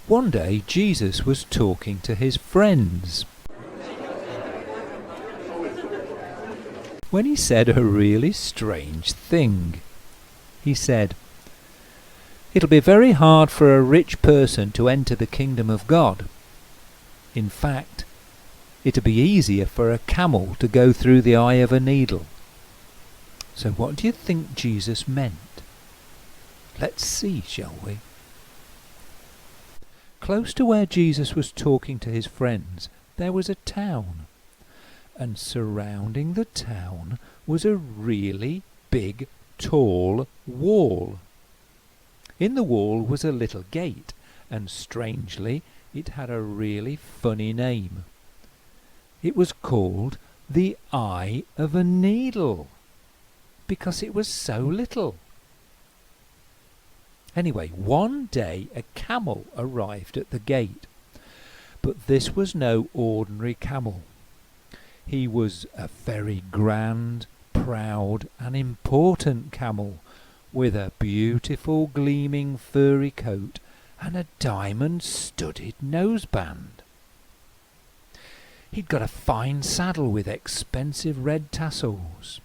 One day Jesus was talking to his friends when he said a really strange thing. He said, "It'll be very hard for a rich person to enter the kingdom of God. In fact, it'll be easier for a camel to go through the eye of a needle." So what do you think Jesus meant? Let's see, shall we? Close to where Jesus was talking to his friends, there was a town. And surrounding the town was a really big, tall wall. In the wall was a little gate, and strangely, it had a really funny name. It was called the Eye of a Needle, because it was so little. Anyway, one day a camel arrived at the gate, but this was no ordinary camel. He was a very grand, proud and important camel, with a beautiful gleaming furry coat and a diamond-studded noseband. He'd got a fine saddle with expensive red tassels,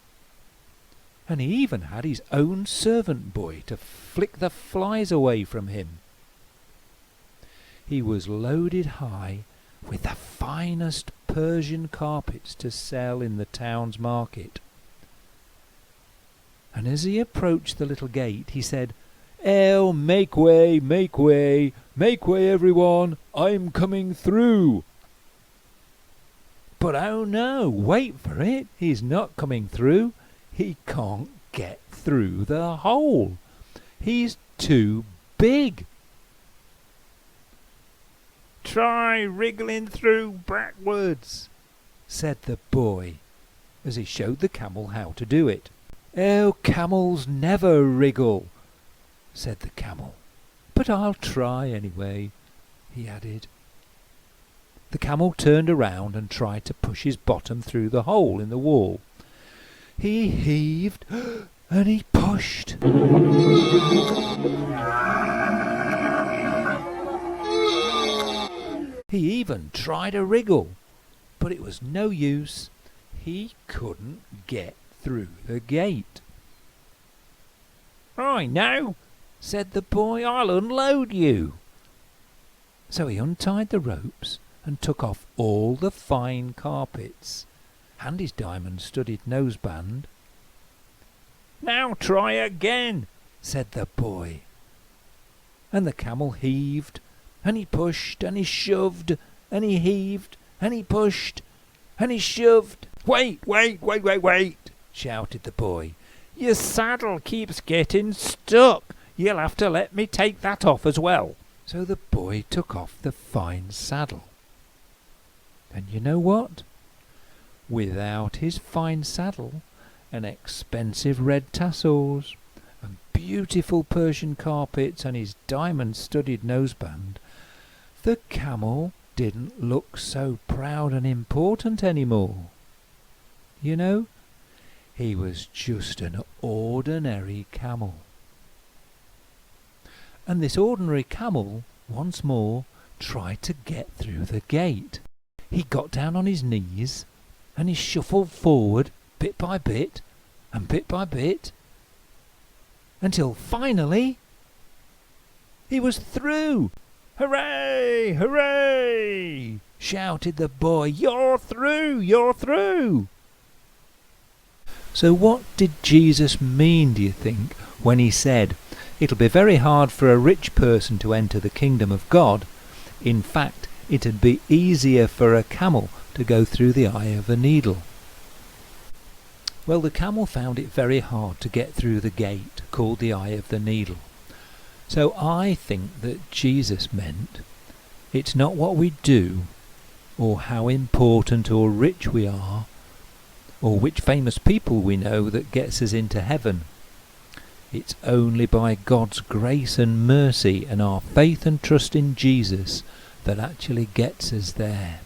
and he even had his own servant boy to flick the flies away from him. He was loaded high with the finest Persian carpets to sell in the town's market. And as he approached the little gate, he said, "Oh, make way, make way, make way, everyone, I'm coming through." But oh no, wait for it, he's not coming through. He can't get through the hole. He's too big. "Try wriggling through backwards," said the boy, as he showed the camel how to do it. "Oh, camels never wriggle," said the camel. "But I'll try anyway," he added. The camel turned around and tried to push his bottom through the hole in the wall. He heaved and he pushed. He even tried to wriggle, but it was no use. He couldn't get through the gate. "I know," said the boy, "I'll unload you." So he untied the ropes and took off all the fine carpets and his diamond-studded noseband. "Now try again," said the boy. And the camel heaved, and he pushed, and he shoved, and he heaved, and he pushed, and he shoved. "Wait, wait, wait, wait, wait," shouted the boy. "Your saddle keeps getting stuck. You'll have to let me take that off as well." So the boy took off the fine saddle. And you know what? Without his fine saddle and expensive red tassels and beautiful Persian carpets and his diamond-studded noseband, the camel didn't look so proud and important anymore. You know, he was just an ordinary camel. And this ordinary camel, once more, tried to get through the gate. He got down on his knees, and he shuffled forward bit by bit, and bit by bit, until finally he was through. "Hooray! Hooray!" shouted the boy. "You're through! You're through!" So what did Jesus mean, do you think, when he said, "It'll be very hard for a rich person to enter the kingdom of God. In fact, it'd be easier for a camel to go through the eye of a needle"? Well, the camel found it very hard to get through the gate called the eye of the needle. So I think that Jesus meant it's not what we do, or how important or rich we are, or which famous people we know that gets us into heaven. It's only by God's grace and mercy and our faith and trust in Jesus that actually gets us there.